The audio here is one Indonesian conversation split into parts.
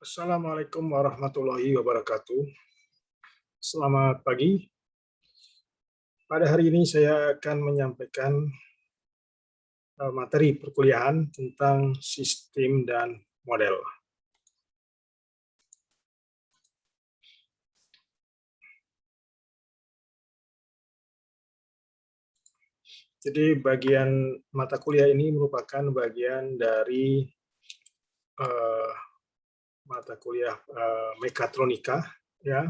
Assalamualaikum warahmatullahi wabarakatuh. Selamat pagi. Pada hari ini saya akan menyampaikan materi perkuliahan tentang sistem dan model. Jadi bagian mata kuliah ini merupakan bagian dari mata kuliah mekatronika, ya.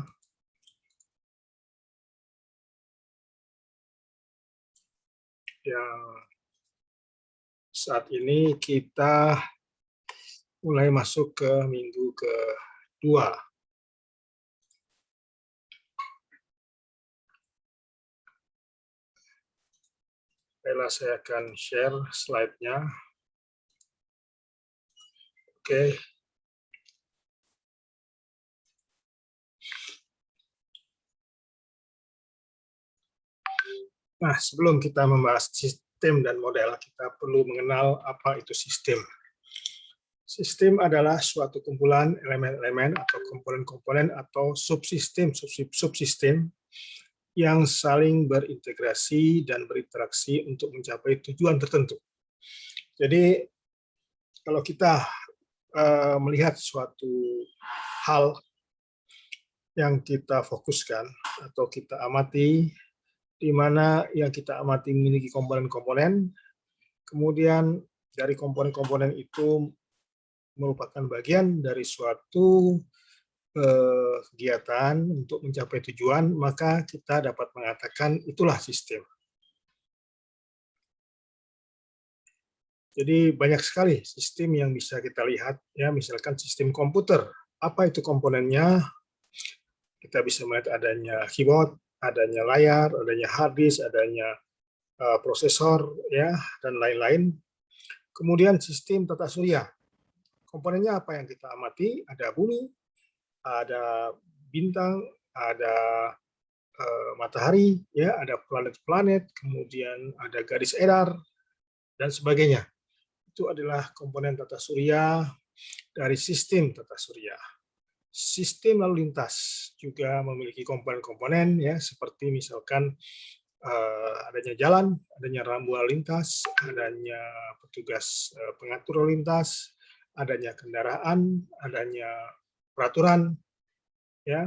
Yang saat ini kita mulai masuk ke minggu kedua. Baiklah, saya akan share slide-nya. Oke. Nah, sebelum kita membahas sistem dan model, kita perlu mengenal apa itu sistem. Sistem adalah suatu kumpulan elemen-elemen atau komponen-komponen atau subsistem yang saling berintegrasi dan berinteraksi untuk mencapai tujuan tertentu. Jadi, kalau kita melihat suatu hal yang kita fokuskan atau kita amati, di mana yang kita amati memiliki komponen-komponen, kemudian dari komponen-komponen itu merupakan bagian dari suatu kegiatan untuk mencapai tujuan, maka kita dapat mengatakan itulah sistem. Jadi banyak sekali sistem yang bisa kita lihat, ya, misalkan sistem komputer. Apa itu komponennya? Kita bisa melihat adanya keyboard, adanya layar, adanya hard disk, adanya prosesor, ya, dan lain-lain. Kemudian sistem tata surya. Komponennya apa yang kita amati? Ada bumi, ada bintang, ada matahari, ya, ada planet-planet, kemudian ada garis edar, dan sebagainya. Itu adalah komponen tata surya dari sistem tata surya. Sistem lalu lintas juga memiliki komponen-komponen, ya, seperti misalkan adanya jalan, adanya rambu lalu lintas, adanya petugas pengatur lalu lintas, adanya kendaraan, adanya peraturan, ya.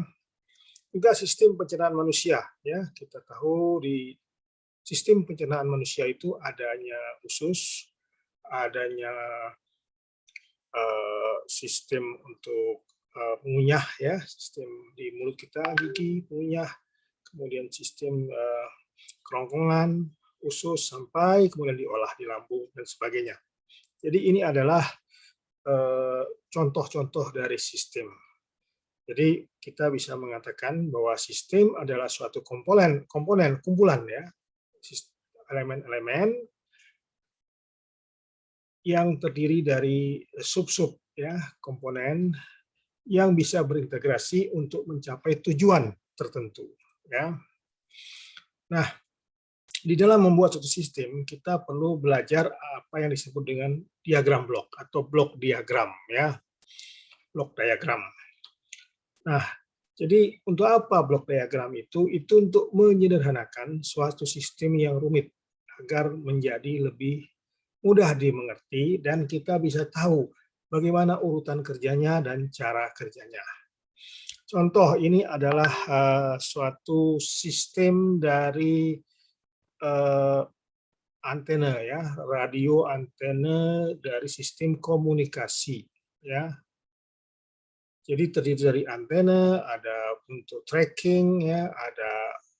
Juga sistem pencernaan manusia, ya. Kita tahu di sistem pencernaan manusia itu adanya usus, adanya sistem untuk pengunyah, ya, sistem di mulut kita, gigi, pengunyah, kemudian sistem kerongkongan, usus, sampai kemudian diolah di lambung, dan sebagainya. Jadi ini adalah contoh-contoh dari sistem. Jadi kita bisa mengatakan bahwa sistem adalah suatu komponen kumpulan, ya, elemen-elemen yang terdiri dari sub-sub, ya, komponen yang bisa berintegrasi untuk mencapai tujuan tertentu, ya. Nah, di dalam membuat suatu sistem kita perlu belajar apa yang disebut dengan diagram blok atau blok diagram, ya, blok diagram. Nah, jadi untuk apa blok diagram itu? Itu untuk menyederhanakan suatu sistem yang rumit agar menjadi lebih mudah dimengerti dan kita bisa tahu bagaimana urutan kerjanya dan cara kerjanya. Contoh ini adalah suatu sistem dari antena, ya, radio antena dari sistem komunikasi, ya. Jadi terdiri dari antena, ada untuk tracking, ya, ada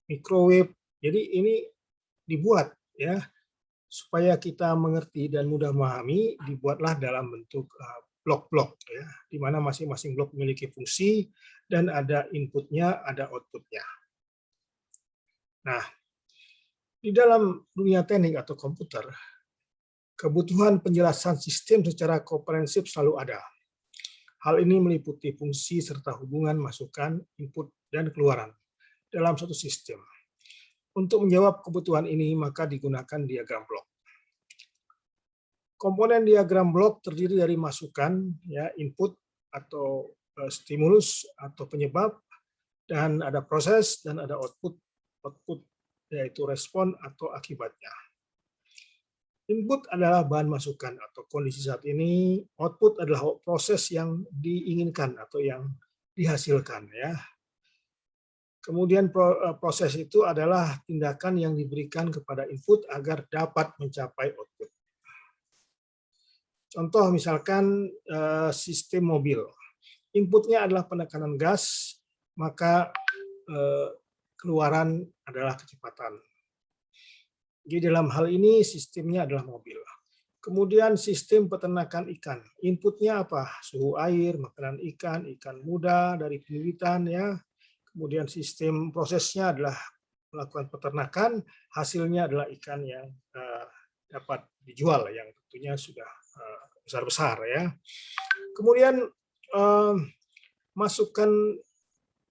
microwave. Jadi ini dibuat, ya, supaya kita mengerti dan mudah memahami, dibuatlah dalam bentuk blok-blok, ya, di mana masing-masing blok memiliki fungsi dan ada inputnya, ada outputnya. Nah, di dalam dunia teknik atau komputer, kebutuhan penjelasan sistem secara komprehensif selalu ada. Hal ini meliputi fungsi serta hubungan masukan, input, dan keluaran dalam suatu sistem. Untuk menjawab kebutuhan ini, maka digunakan diagram blok. Komponen diagram blok terdiri dari masukan, ya, input, atau stimulus atau penyebab, dan ada proses dan ada output. Output yaitu respon atau akibatnya. Input adalah bahan masukan atau kondisi saat ini, output adalah proses yang diinginkan atau yang dihasilkan ya. Kemudian proses itu adalah tindakan yang diberikan kepada input agar dapat mencapai output. Contoh misalkan sistem mobil. Inputnya adalah penekanan gas, maka keluaran adalah kecepatan. Jadi dalam hal ini sistemnya adalah mobil. Kemudian sistem peternakan ikan. Inputnya apa? Suhu air, makanan ikan, ikan muda dari pembibitan ya. Kemudian sistem prosesnya adalah melakukan peternakan, hasilnya adalah ikan yang dapat dijual, yang tentunya sudah besar-besar ya. Kemudian masukan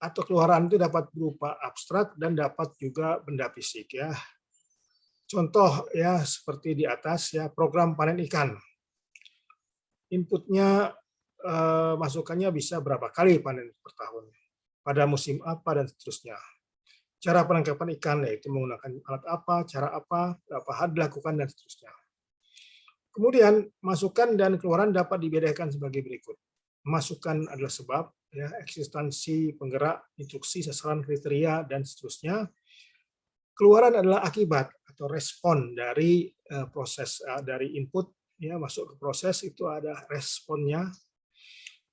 atau keluaran itu dapat berupa abstrak dan dapat juga benda fisik ya. Contoh ya seperti di atas ya, program panen ikan. Inputnya masukannya bisa berapa kali panen per tahun, pada musim apa dan seterusnya. Cara penangkapan ikan yaitu menggunakan alat apa, cara apa, berapa hari dilakukan dan seterusnya. Kemudian masukan dan keluaran dapat dibedakan sebagai berikut. Masukan adalah sebab, ya, eksistensi, penggerak, instruksi, sasaran, kriteria dan seterusnya. Keluaran adalah akibat atau respon dari proses dari input ya masuk ke proses, itu ada responnya.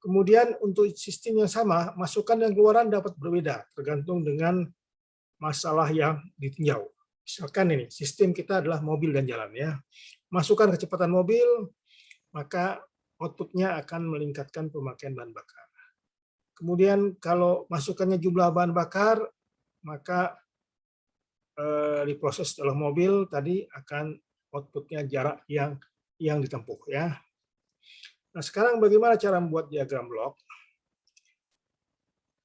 Kemudian untuk sistem yang sama, masukan dan keluaran dapat berbeda tergantung dengan masalah yang ditinjau. Misalkan ini sistem kita adalah mobil dan jalan ya. Masukkan kecepatan mobil, maka outputnya akan meningkatkan pemakaian bahan bakar. Kemudian kalau masukannya jumlah bahan bakar, maka diproses dalam mobil tadi akan outputnya jarak yang ditempuh ya. Nah sekarang bagaimana cara membuat diagram blok?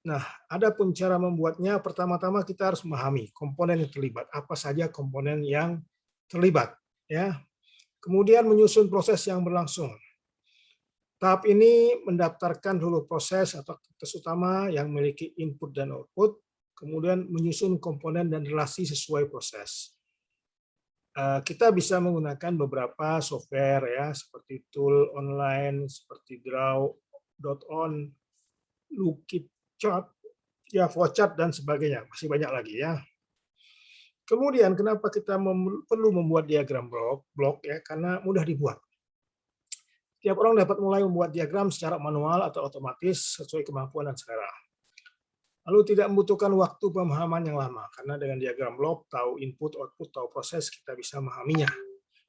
Nah adapun cara membuatnya, pertama-tama kita harus memahami komponen yang terlibat, apa saja komponen yang terlibat ya. Kemudian menyusun proses yang berlangsung. Tahap ini mendaftarkan dulu proses atau aktivitas utama yang memiliki input dan output, kemudian menyusun komponen dan relasi sesuai proses. Kita bisa menggunakan beberapa software ya, seperti tool online, seperti Draw.on, Lookit Chart, ya flowchart dan sebagainya, masih banyak lagi ya. Kemudian kenapa kita perlu membuat diagram blok ya, karena mudah dibuat. Tiap orang dapat mulai membuat diagram secara manual atau otomatis sesuai kemampuan dan selera. Lalu tidak membutuhkan waktu pemahaman yang lama, karena dengan diagram blok, tahu input, output, tahu proses, kita bisa memahaminya.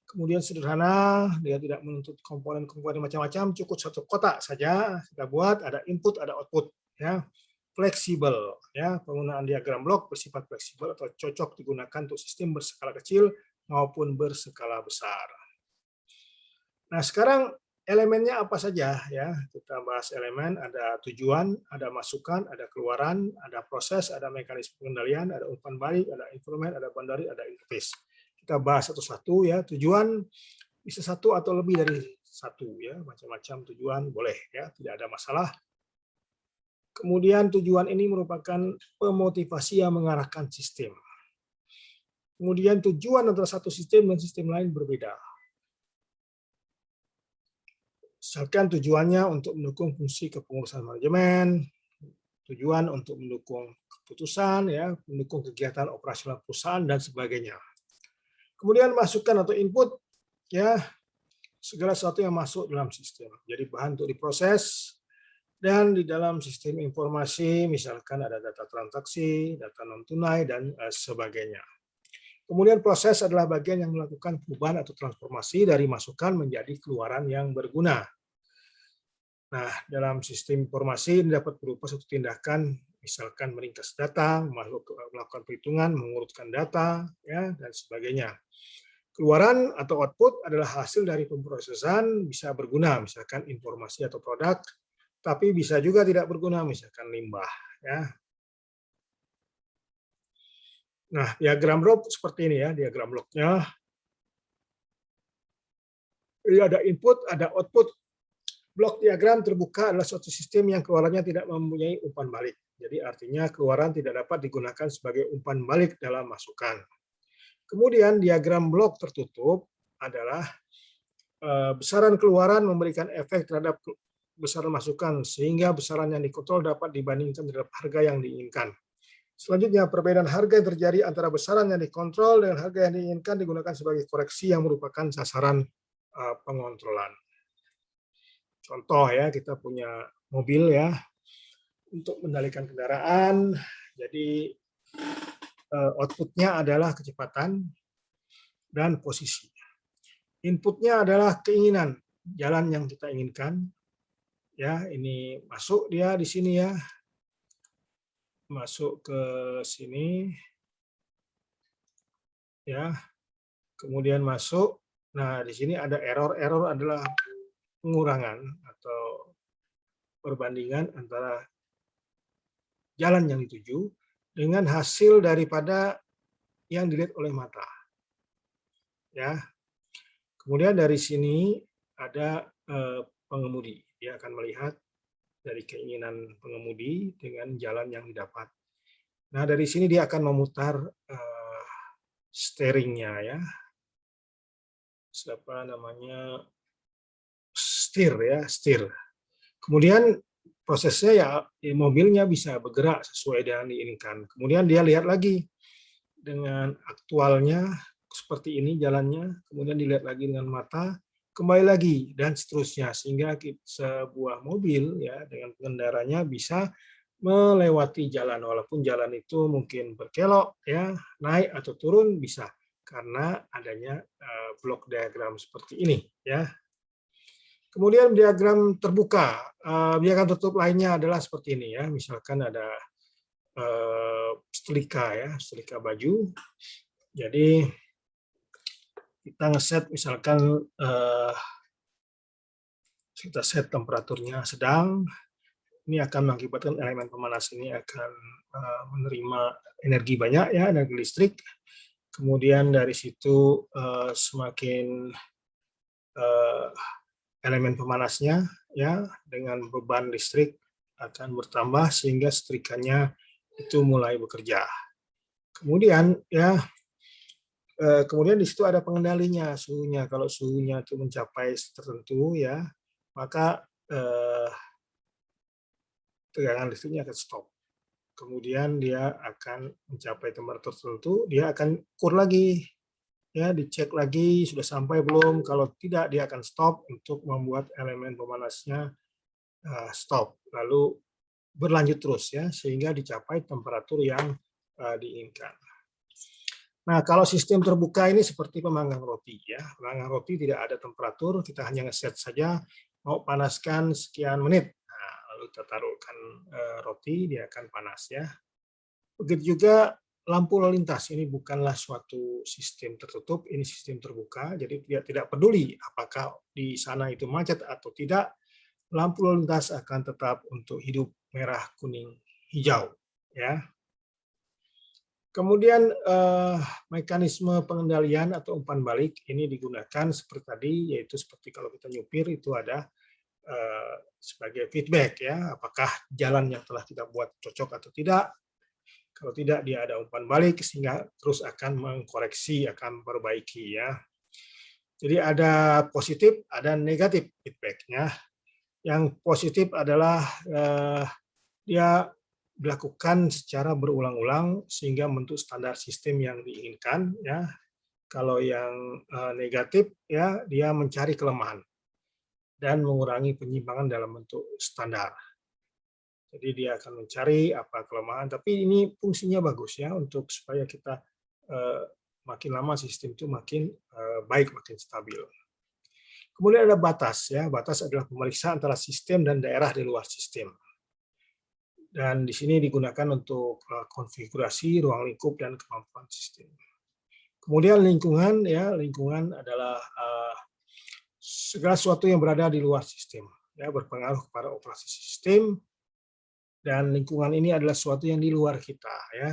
Kemudian sederhana, dia tidak menuntut komponen-komponen macam-macam, cukup satu kotak saja kita buat, ada input, ada output. Ya. Fleksibel, ya. Penggunaan diagram blok bersifat fleksibel atau cocok digunakan untuk sistem berskala kecil maupun berskala besar. Nah sekarang elemennya apa saja ya, kita bahas elemen, ada tujuan, ada masukan, ada keluaran, ada proses, ada mekanisme pengendalian, ada umpan balik, ada instrumen, ada boundary, ada interface. Kita bahas satu-satu ya. Tujuan bisa satu atau lebih dari satu ya, macam-macam tujuan boleh ya, tidak ada masalah. Kemudian tujuan ini merupakan pemotivasi yang mengarahkan sistem. Kemudian tujuan antara satu sistem dan sistem lain berbeda. Misalkan tujuannya untuk mendukung fungsi kepengurusan manajemen, tujuan untuk mendukung keputusan, ya, mendukung kegiatan operasional perusahaan dan sebagainya. Kemudian masukan atau input, ya, segala sesuatu yang masuk dalam sistem. Jadi bahan untuk diproses, dan di dalam sistem informasi, misalkan ada data transaksi, data non tunai dan sebagainya. Kemudian proses adalah bagian yang melakukan perubahan atau transformasi dari masukan menjadi keluaran yang berguna. Nah, dalam sistem informasi ini dapat berupa suatu tindakan, misalkan meringkas data, melakukan perhitungan, mengurutkan data, ya, dan sebagainya. Keluaran atau output adalah hasil dari pemrosesan, bisa berguna, misalkan informasi atau produk, tapi bisa juga tidak berguna, misalkan limbah. Ya. Nah, diagram blok seperti ini ya, diagram bloknya. Ini ada input, ada output. Blok diagram terbuka adalah suatu sistem yang keluarannya tidak mempunyai umpan balik. Jadi artinya keluaran tidak dapat digunakan sebagai umpan balik dalam masukan. Kemudian diagram blok tertutup adalah besaran keluaran memberikan efek terhadap besaran masukan sehingga besaran yang dikontrol dapat dibandingkan terhadap harga yang diinginkan. Selanjutnya, perbedaan harga yang terjadi antara besaran yang dikontrol dengan harga yang diinginkan digunakan sebagai koreksi yang merupakan sasaran pengontrolan. Contoh ya, kita punya mobil ya, untuk mengendalikan kendaraan, jadi outputnya adalah kecepatan dan posisi. Inputnya adalah keinginan, jalan yang kita inginkan. Ya, ini masuk dia di sini ya, masuk ke sini, ya, kemudian masuk. Nah, di sini ada error. Error adalah pengurangan atau perbandingan antara jalan yang dituju dengan hasil daripada yang dilihat oleh mata. Ya. Kemudian dari sini ada pengemudi. Dia akan melihat dari keinginan pengemudi dengan jalan yang didapat. Nah, dari sini dia akan memutar steeringnya ya. Siapa namanya? Steer. Kemudian prosesnya ya mobilnya bisa bergerak sesuai dengan diinginkan. Kemudian dia lihat lagi dengan aktualnya seperti ini jalannya, kemudian dilihat lagi dengan mata, kembali lagi dan seterusnya sehingga sebuah mobil ya dengan pengendaranya bisa melewati jalan walaupun jalan itu mungkin berkelok ya, naik atau turun bisa karena adanya blok diagram seperti ini ya. Kemudian diagram terbuka, diagram tertutup lainnya adalah seperti ini ya. Misalkan ada setrika baju. Jadi kita ngeset misalkan kita set temperaturnya sedang. Ini akan mengakibatkan elemen pemanas ini akan menerima energi banyak ya, energi listrik. Kemudian dari situ semakin elemen pemanasnya ya dengan beban listrik akan bertambah sehingga setrikanya itu mulai bekerja. Kemudian ya kemudian di situ ada pengendalinya suhunya. Kalau suhunya itu mencapai tertentu ya, maka tegangan listriknya akan stop. Kemudian dia akan mencapai temperatur tertentu, dia akan ukur lagi. Ya, dicek lagi sudah sampai belum. Kalau tidak, dia akan stop untuk membuat elemen pemanasnya stop. Lalu berlanjut terus ya, sehingga dicapai temperatur yang diinginkan. Nah, kalau sistem terbuka ini seperti pemanggang roti ya. Pemanggang roti tidak ada temperatur, kita hanya ngeset saja mau panaskan sekian menit. Nah, lalu kita taruhkan roti, dia akan panas ya. Begitu juga lampu lalu lintas, ini bukanlah suatu sistem tertutup, ini sistem terbuka, jadi dia tidak peduli apakah di sana itu macet atau tidak, lampu lalu lintas akan tetap untuk hidup merah, kuning, hijau. Ya. Kemudian mekanisme pengendalian atau umpan balik ini digunakan seperti tadi, yaitu seperti kalau kita nyupir itu ada sebagai feedback ya, apakah jalan yang telah kita buat cocok atau tidak. Kalau tidak, dia ada umpan balik sehingga terus akan mengkoreksi, akan memperbaiki ya. Jadi ada positif, ada negatif feedback-nya. Yang positif adalah dia dilakukan secara berulang-ulang sehingga membentuk standar sistem yang diinginkan ya. Kalau yang negatif ya dia mencari kelemahan dan mengurangi penyimpangan dalam bentuk standar. Jadi dia akan mencari apa kelemahan, tapi ini fungsinya bagus ya untuk supaya kita makin lama sistem itu makin baik, makin stabil. Kemudian ada batas ya, batas adalah pemeriksa antara sistem dan daerah di luar sistem. Dan di sini digunakan untuk konfigurasi ruang lingkup dan kemampuan sistem. Kemudian lingkungan ya, lingkungan adalah segala sesuatu yang berada di luar sistem ya, berpengaruh kepada operasi sistem. Dan lingkungan ini adalah sesuatu yang di luar kita ya.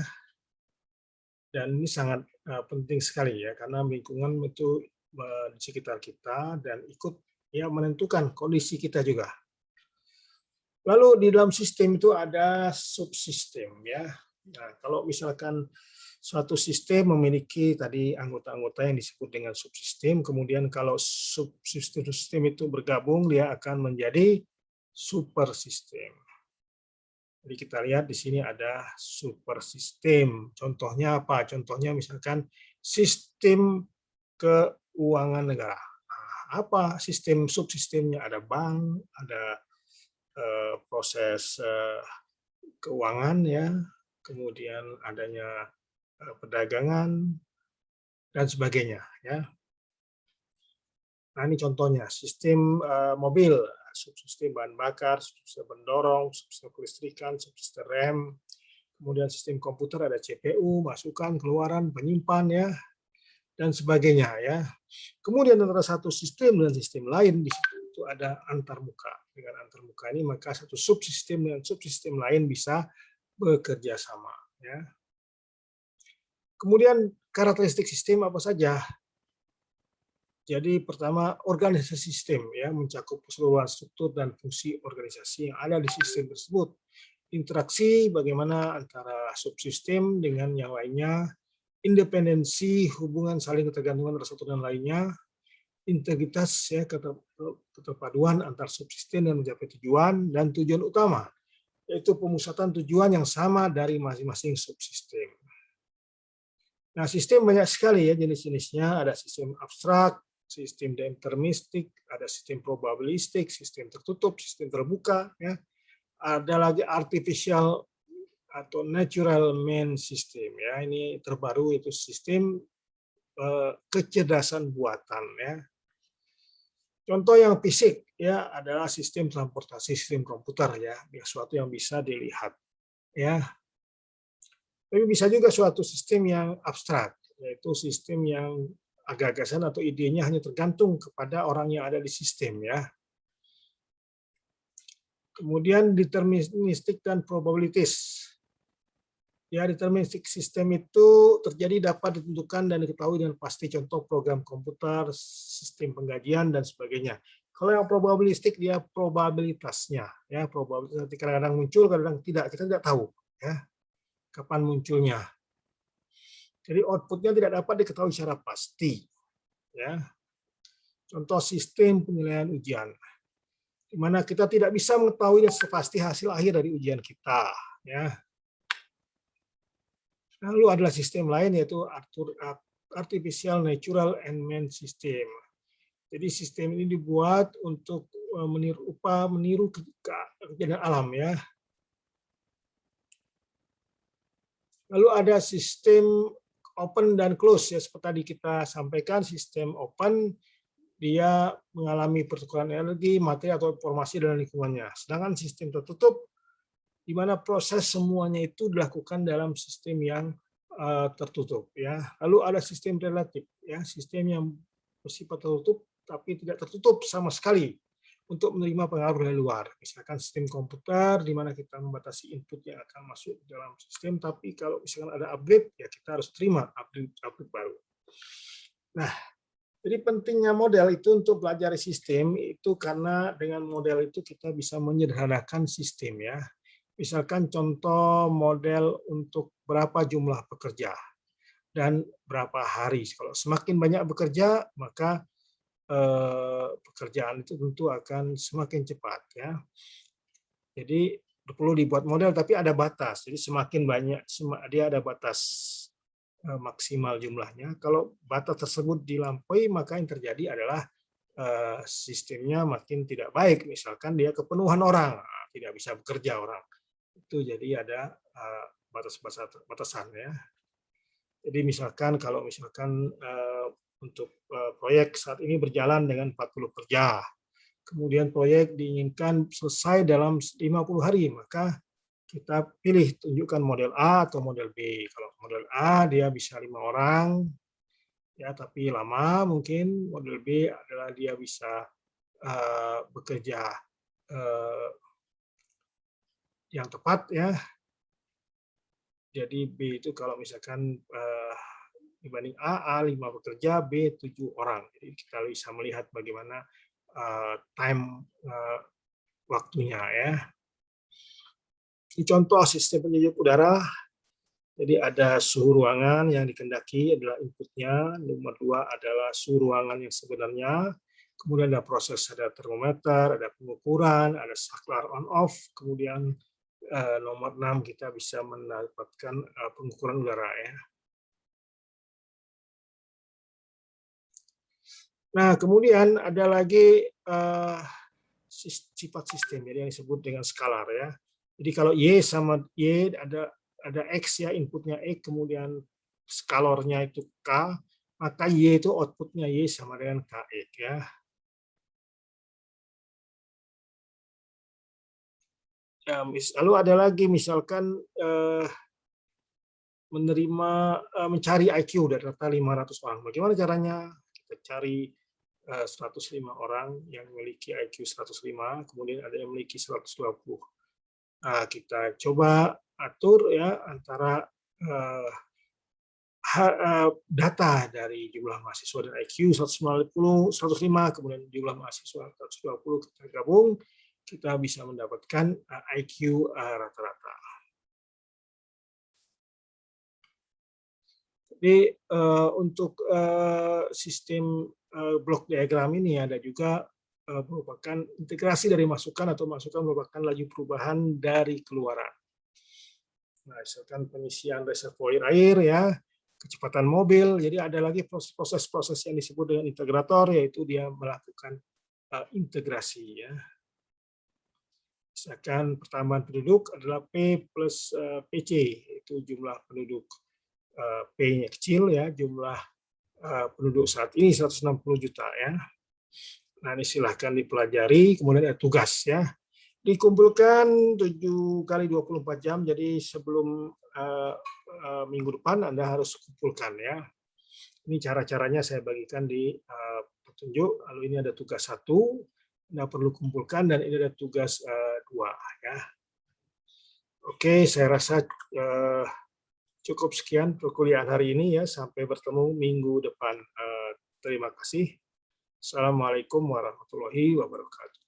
Dan ini sangat penting sekali ya, karena lingkungan itu di sekitar kita dan ikut ya menentukan kondisi kita juga. Lalu di dalam sistem itu ada subsistem ya. Nah, kalau misalkan suatu sistem memiliki tadi anggota-anggota yang disebut dengan subsistem, kemudian kalau subsistem itu bergabung dia akan menjadi super sistem. Jadi kita lihat di sini ada super sistem. Contohnya apa? Contohnya misalkan sistem keuangan negara. Nah, apa sistem subsistemnya? Ada bank, ada proses keuangan ya, kemudian adanya perdagangan dan sebagainya ya. Nah, ini contohnya sistem mobil, subsistem bahan bakar, subsistem pendorong, subsistem kelistrikan, subsistem rem, kemudian sistem komputer ada CPU, masukan, keluaran, penyimpan ya, dan sebagainya ya. Kemudian antara satu sistem dan sistem lain di situ itu ada antarmuka. Dengan antarmuka ini maka satu subsistem dengan subsistem lain bisa bekerja sama ya. Kemudian karakteristik sistem apa saja? Jadi pertama organisasi sistem ya mencakup keseluruhan struktur dan fungsi organisasi yang ada di sistem tersebut. Interaksi bagaimana antara subsistem dengan yang lainnya, independensi, hubungan saling ketergantungan antara satu dan lainnya, integritas ya keterpaduan antar subsistem dan mencapai tujuan, dan tujuan utama yaitu pemusatan tujuan yang sama dari masing-masing subsistem. Nah, sistem banyak sekali ya jenis-jenisnya, ada sistem abstrak, sistem deterministik, ada sistem probabilistik, sistem tertutup, sistem terbuka ya. Ada lagi artificial atau natural man system ya. Ini terbaru itu sistem kecerdasan buatan ya. Contoh yang fisik ya adalah sistem transportasi, sistem komputer ya, sesuatu yang bisa dilihat ya. Tapi bisa juga suatu sistem yang abstrak, yaitu sistem yang gagasan atau idenya hanya tergantung kepada orang yang ada di sistem ya. Kemudian deterministik dan probabilitis. Ya, deterministik sistem itu terjadi dapat ditentukan dan diketahui dengan pasti, contoh program komputer, sistem penggajian dan sebagainya. Kalau yang probabilistik dia probabilitasnya ya, probabilitas nanti kadang-kadang muncul, kadang-kadang tidak, kita tidak tahu ya kapan munculnya. Jadi outputnya tidak dapat diketahui secara pasti ya. Contoh sistem penilaian ujian, di mana kita tidak bisa mengetahui sepasti hasil akhir dari ujian kita ya. Lalu adalah sistem lain yaitu artificial natural and man system. Jadi sistem ini dibuat untuk meniru kejadian alam ya. Lalu ada sistem open dan close ya, seperti tadi kita sampaikan, sistem open dia mengalami pertukaran energi, materi atau informasi dalam lingkungannya. Sedangkan sistem tertutup di mana proses semuanya itu dilakukan dalam sistem yang tertutup ya. Lalu ada sistem relatif ya, sistem yang bersifat tertutup tapi tidak tertutup sama sekali untuk menerima pengaruh dari luar. Misalkan sistem komputer di mana kita membatasi input yang akan masuk dalam sistem, tapi kalau misalkan ada upgrade ya kita harus terima upgrade baru. Nah, jadi pentingnya model itu untuk belajar sistem itu karena dengan model itu kita bisa menyederhanakan sistem ya. Misalkan contoh model untuk berapa jumlah pekerja dan berapa hari. Kalau semakin banyak bekerja, maka pekerjaan itu tentu akan semakin cepat ya. Jadi perlu dibuat model tapi ada batas. Jadi semakin banyak dia ada batas maksimal jumlahnya. Kalau batas tersebut dilampaui, maka yang terjadi adalah sistemnya makin tidak baik. Misalkan dia kepenuhan orang, tidak bisa bekerja orang. Itu jadi ada batasan ya. Jadi misalkan kalau misalkan untuk proyek saat ini berjalan dengan 40 kerja, kemudian proyek diinginkan selesai dalam 50 hari, maka kita pilih tunjukkan model A atau model B. Kalau model A dia bisa 5 orang, ya tapi lama mungkin. Model B adalah dia bisa bekerja yang tepat ya. Jadi B itu kalau misalkan dibanding A 5 bekerja, B 7 orang. Jadi kita bisa melihat bagaimana time waktunya ya. Ini contoh sistem penyejuk udara. Jadi ada suhu ruangan yang dikehendaki adalah inputnya. Nomor 2 adalah suhu ruangan yang sebenarnya. Kemudian ada proses, ada termometer, ada pengukuran, ada saklar on off. Kemudian nomor 6 kita bisa mendapatkan pengukuran udara ya. Nah, kemudian ada lagi sifat sistem yang disebut dengan skalar ya. Jadi kalau Y sama Y ada X ya, inputnya X, kemudian skalornya itu K, maka Y itu outputnya Y sama dengan KX ya. Lalu ada lagi misalkan mencari IQ dari rata 500 orang. Bagaimana caranya? Kita cari 105 orang yang memiliki IQ 105, kemudian ada yang memiliki 120. Nah, kita coba atur ya antara data dari jumlah mahasiswa dan IQ 105, kemudian jumlah mahasiswa 120 kita gabung, kita bisa mendapatkan IQ rata-rata. Jadi untuk sistem blok diagram ini ada juga merupakan integrasi dari masukan atau masukan merupakan laju perubahan dari keluaran. Nah, misalkan pengisian reservoir air ya, kecepatan mobil, jadi ada lagi proses-proses yang disebut dengan integrator, yaitu dia melakukan integrasi ya. Misalkan pertambahan penduduk adalah P plus PC, itu jumlah penduduk P-nya kecil ya, jumlah penduduk saat ini 160 juta ya. Nah, ini silahkan dipelajari, kemudian ada tugas ya. Dikumpulkan 7 kali 24 jam, jadi sebelum minggu depan Anda harus kumpulkan ya. Ini cara-caranya saya bagikan di petunjuk, lalu ini ada tugas 1, Anda perlu kumpulkan, dan ini ada tugas 2 ya. Oke, saya rasa cukup sekian perkuliahan hari ini ya, sampai bertemu minggu depan. Terima kasih. Assalamualaikum warahmatullahi wabarakatuh.